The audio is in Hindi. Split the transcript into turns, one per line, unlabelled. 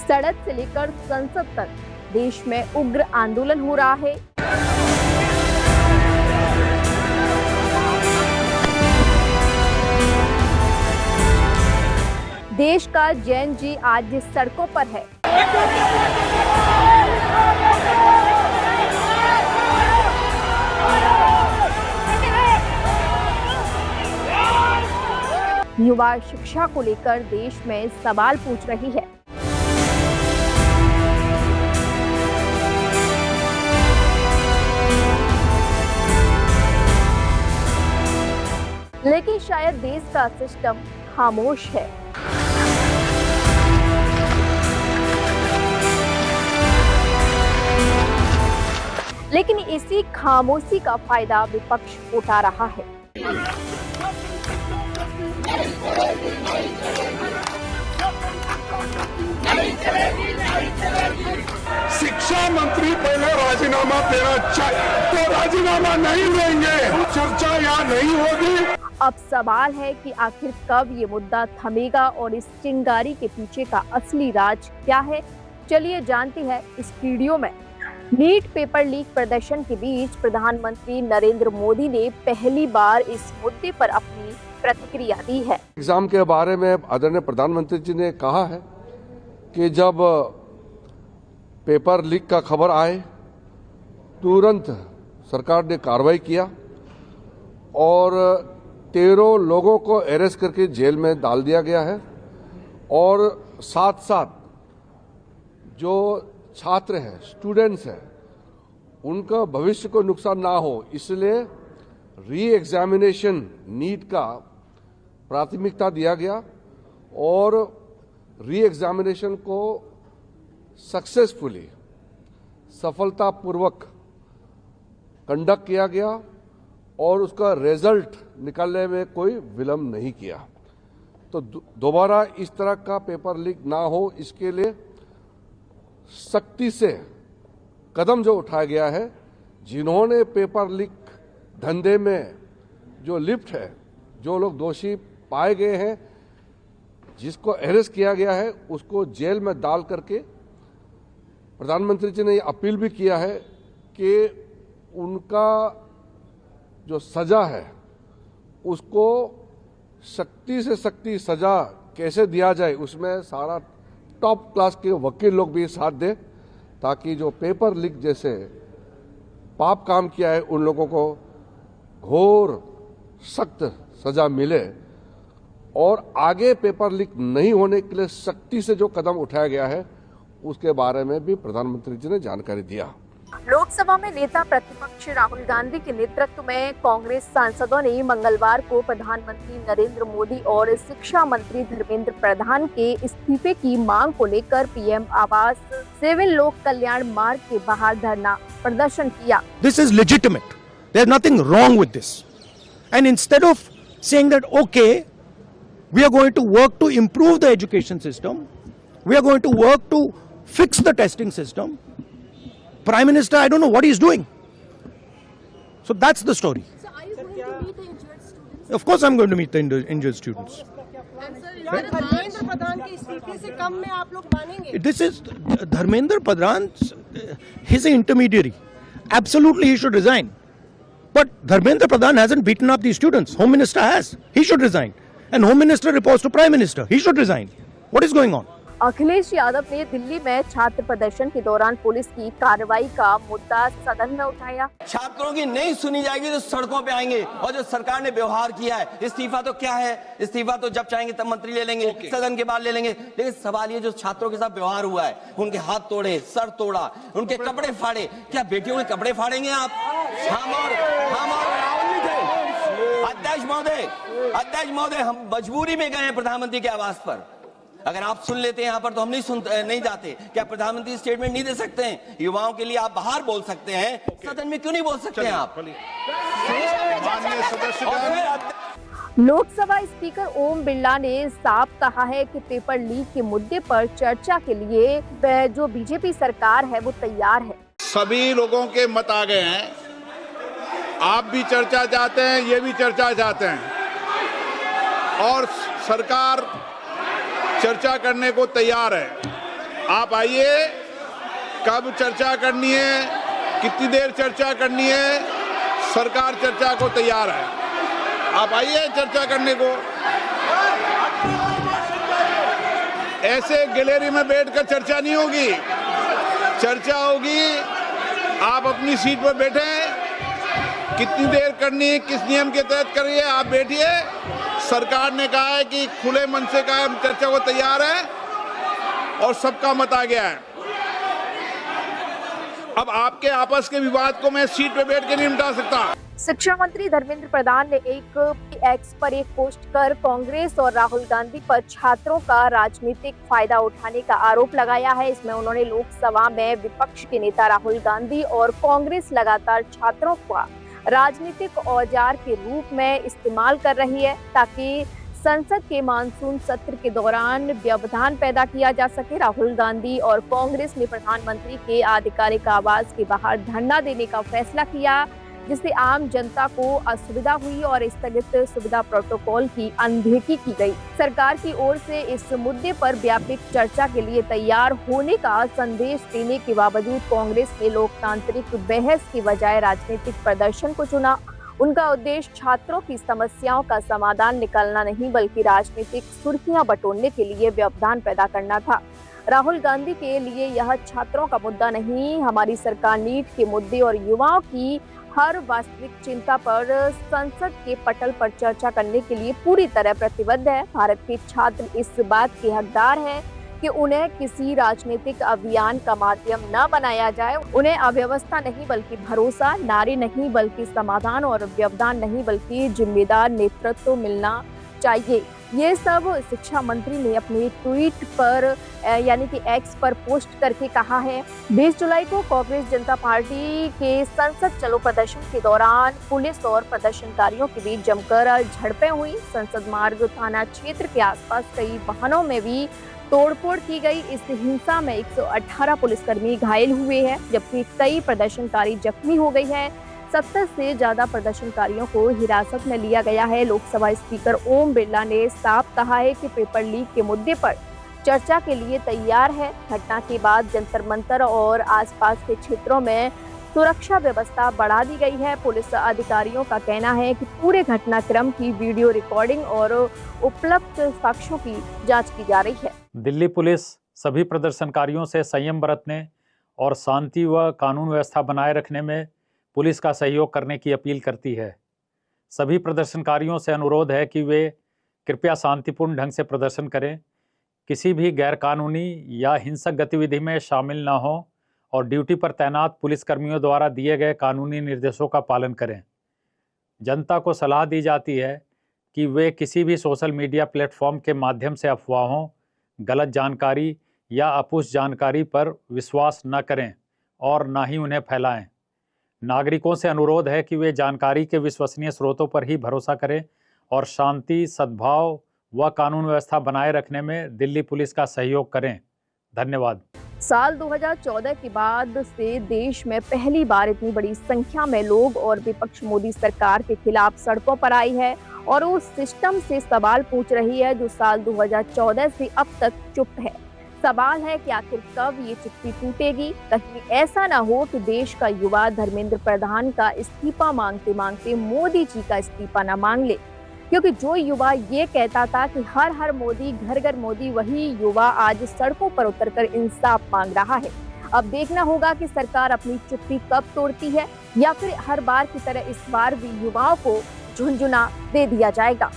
सड़क से लेकर संसद तक देश में उग्र आंदोलन हो रहा है। देश का जैन जी आज सड़कों पर है। युवा शिक्षा को लेकर देश में सवाल पूछ रही है। लेकिन शायद देश का सिस्टम खामोश है। लेकिन इसी खामोशी का फायदा विपक्ष उठा रहा है।
शिक्षा मंत्री पहले राजीनामा देना चाहिए, तो राजीनामा नहीं देंगे, चर्चा यहाँ नहीं होगी।
अब सवाल है कि आखिर कब ये मुद्दा थमेगा और इस चिंगारी के पीछे का असली राज क्या है। चलिए जानते हैं इस वीडियो में। नीट पेपर लीक प्रदर्शन के बीच प्रधानमंत्री नरेंद्र मोदी ने पहली बार इस मुद्दे पर अपनी प्रतिक्रिया दी है।
एग्जाम के बारे में आदरणीय प्रधानमंत्री जी ने कहा है कि जब पेपर लीक का खबर आए तुरंत सरकार ने कार्रवाई किया और 13 लोगों को अरेस्ट करके जेल में डाल दिया गया है और साथ साथ जो छात्र हैं, स्टूडेंट्स हैं, उनका भविष्य को नुकसान ना हो इसलिए री एग्जामिनेशन नीट का प्राथमिकता दिया गया और री एग्जामिनेशन को सक्सेसफुली, सफलतापूर्वक कंडक्ट किया गया और उसका रिजल्ट निकालने में कोई विलंब नहीं किया। तो दोबारा इस तरह का पेपर लीक ना हो इसके लिए सख्ती से कदम जो उठाया गया है। जिन्होंने पेपर लीक धंधे में जो लिप्त है, जो लोग दोषी पाए गए हैं, जिसको अरेस्ट किया गया है, उसको जेल में डाल करके प्रधानमंत्री जी ने अपील भी किया है कि उनका जो सजा है उसको सख्ती से सख्ती सजा कैसे दिया जाए, उसमें सारा टॉप क्लास के वकील लोग भी साथ दें ताकि जो पेपर लीक जैसे पाप काम किया है उन लोगों को घोर सख्त सजा मिले और आगे पेपर लीक नहीं होने के लिए सख्ती से जो कदम उठाया गया है उसके बारे में भी प्रधानमंत्री जी ने जानकारी दिया।
लोकसभा में नेता प्रतिपक्ष राहुल गांधी के नेतृत्व में कांग्रेस सांसदों ने मंगलवार को प्रधानमंत्री नरेंद्र मोदी और शिक्षा मंत्री धर्मेंद्र प्रधान के इस्तीफे की मांग को लेकर पीएम आवास सिविल लोक कल्याण मार्ग के बाहर धरना प्रदर्शन किया।
This is legitimate. There is nothing wrong with this. And instead of saying that okay, we are going to work to improve the education system, we are going to work to fix the testing system, Prime Minister, I don't know what he's doing. So that's the story.
So are you going to meet the injured students?
Of course I'm going to meet the injured students.
Dharmendra Pradhan के इस्तीफे से कम में आप लोग मानेंगे?
This is Dharmendra Pradhan, he's an intermediary. Absolutely he should resign. But Dharmendra Pradhan hasn't beaten up these students. Home Minister has. He should resign. And Home Minister reports to Prime Minister. He should resign. What is going on?
Akhilesh Yadav ने दिल्ली में छात्र प्रदर्शन के दौरान पुलिस की कार्रवाई का मुद्दा सदन में उठाया।
छात्रों की नहीं सुनी जाएगी तो सड़कों पे आएंगे और जो सरकार ने व्यवहार किया है, इस्तीफा तो क्या है, इस्तीफा तो जब चाहेंगे तब मंत्री ले लेंगे, सदन के बाद ले लेंगे। लेकिन सवाल ये जो छात्रों के साथ व्यवहार हुआ है, उनके हाथ तोड़े, सर तोड़ा, उनके कपड़े फाड़े, क्या बेटियों के कपड़े फाड़ेंगे आप? हम और राहुल जी थे। अध्यक्ष महोदय, हम मजबूरी में गए हैं प्रधानमंत्री के आवास पर। अगर आप सुन लेते हैं यहाँ पर तो हम नहीं जाते। क्या प्रधानमंत्री स्टेटमेंट नहीं दे सकते हैं? युवाओं के लिए आप बाहर बोल सकते हैं, सदन में क्यों नहीं बोल सकते हैं आप?
लोकसभा स्पीकर ओम बिरला ने साफ कहा है कि पेपर लीक के मुद्दे पर चर्चा के लिए जो बीजेपी सरकार है वो तैयार है।
सभी लोगों के मत आ गए हैं, आप भी चर्चा चाहते हैं, ये भी चर्चा चाहते हैं और सरकार चर्चा करने को तैयार है।
आप आइए, कब चर्चा करनी है, कितनी देर चर्चा करनी है, सरकार चर्चा को तैयार है। आप आइए चर्चा करने को। ऐसे गैलरी में बैठकर चर्चा नहीं होगी, चर्चा होगी आप अपनी सीट पर बैठे, कितनी देर करनी है, किस नियम के तहत करिए, आप बैठिए। सरकार ने कहा है कि खुले मन से कहा हम चर्चा को तैयार है और सबका मत आ गया है। अब आपके आपस के विवाद को मैं सीट पे बैठ के नहीं मिटा सकता।
शिक्षा मंत्री धर्मेंद्र प्रधान ने एक एक्स पर एक पोस्ट कर कांग्रेस और राहुल गांधी पर छात्रों का राजनीतिक फायदा उठाने का आरोप लगाया है। इसमें उन्होंने लोकसभा में विपक्ष के नेता राहुल गांधी और कांग्रेस लगातार छात्रों का राजनीतिक औजार के रूप में इस्तेमाल कर रही है ताकि संसद के मानसून सत्र के दौरान व्यवधान पैदा किया जा सके। राहुल गांधी और कांग्रेस ने प्रधानमंत्री के आधिकारिक आवास के बाहर धरना देने का फैसला किया, जिससे आम जनता को असुविधा हुई और स्थगित सुविधा प्रोटोकॉल की अनदेखी की गई। सरकार की ओर से इस मुद्दे पर व्यापक चर्चा के लिए तैयार होने का संदेश देने के बावजूद कांग्रेस ने लोकतांत्रिक बहस की बजाय राजनीतिक प्रदर्शन को चुना। उनका उद्देश्य छात्रों की समस्याओं का समाधान निकालना नहीं बल्कि राजनीतिक सुर्खियां बटोरने के लिए व्यवधान पैदा करना था। राहुल गांधी के लिए यह छात्रों का मुद्दा नहीं, हमारी सरकार नीट के मुद्दे और युवाओं की हर वास्तविक चिंता पर संसद के पटल पर चर्चा करने के लिए पूरी तरह प्रतिबद्ध है। भारत के छात्र इस बात के हकदार हैं कि उन्हें किसी राजनीतिक अभियान का माध्यम न बनाया जाए। उन्हें अव्यवस्था नहीं बल्कि भरोसा, नारे नहीं बल्कि समाधान और व्यवधान नहीं बल्कि जिम्मेदार नेतृत्व मिलना चाहिए। ये सब शिक्षा मंत्री ने अपने ट्वीट पर यानी कि एक्स पर पोस्ट करके कहा है। 20 जुलाई को कांग्रेस जनता पार्टी के संसद चलो प्रदर्शन के दौरान पुलिस और प्रदर्शनकारियों के बीच जमकर झड़पें हुई। संसद मार्ग थाना क्षेत्र के आसपास कई वाहनों में भी तोड़फोड़ की गई। इस हिंसा में 118 पुलिसकर्मी घायल हुए हैं जबकि कई प्रदर्शनकारी जख्मी हो गई है। 70 से ज्यादा प्रदर्शनकारियों को हिरासत में लिया गया है। लोकसभा स्पीकर ओम बिरला ने साफ कहा है कि पेपर लीक के मुद्दे पर चर्चा के लिए तैयार है। घटना के बाद जंतर मंतर और आसपास के क्षेत्रों में सुरक्षा व्यवस्था बढ़ा दी गई है। पुलिस अधिकारियों का कहना है कि पूरे घटनाक्रम की वीडियो रिकॉर्डिंग और उपलब्ध साक्ष्यों की जांच की जा रही है।
दिल्ली पुलिस सभी प्रदर्शनकारियों से संयम बरतने और शांति व कानून व्यवस्था बनाए रखने में पुलिस का सहयोग करने की अपील करती है। सभी प्रदर्शनकारियों से अनुरोध है कि वे कृपया शांतिपूर्ण ढंग से प्रदर्शन करें, किसी भी गैरकानूनी या हिंसक गतिविधि में शामिल न हों और ड्यूटी पर तैनात पुलिसकर्मियों द्वारा दिए गए कानूनी निर्देशों का पालन करें। जनता को सलाह दी जाती है कि वे किसी भी सोशल मीडिया प्लेटफॉर्म के माध्यम से अफवाहों, गलत जानकारी या अपुष्ट जानकारी पर विश्वास न करें और न ही उन्हें फैलाएं। नागरिकों से अनुरोध है कि वे जानकारी के विश्वसनीय स्रोतों पर ही भरोसा करें और शांति, सद्भाव व कानून व्यवस्था बनाए रखने में दिल्ली पुलिस का सहयोग करें। धन्यवाद।
साल 2014 के बाद से देश में पहली बार इतनी बड़ी संख्या में लोग और विपक्ष मोदी सरकार के खिलाफ सड़कों पर आई है और उस सिस्टम से सवाल पूछ रही है जो साल 2014 से अब तक चुप है। सवाल है कि आखिर कब ये चुप्पी टूटेगी। कहीं ऐसा ना हो कि देश का युवा धर्मेंद्र प्रधान का इस्तीफा मांगते मांगते मोदी जी का इस्तीफा ना मांग ले, क्योंकि जो युवा ये कहता था कि हर हर मोदी, घर घर मोदी, वही युवा आज सड़कों पर उतरकर इंसाफ मांग रहा है। अब देखना होगा कि सरकार अपनी चुप्पी कब तोड़ती है या फिर हर बार की तरह इस बार भी युवाओं को झुंझुना दे दिया जाएगा।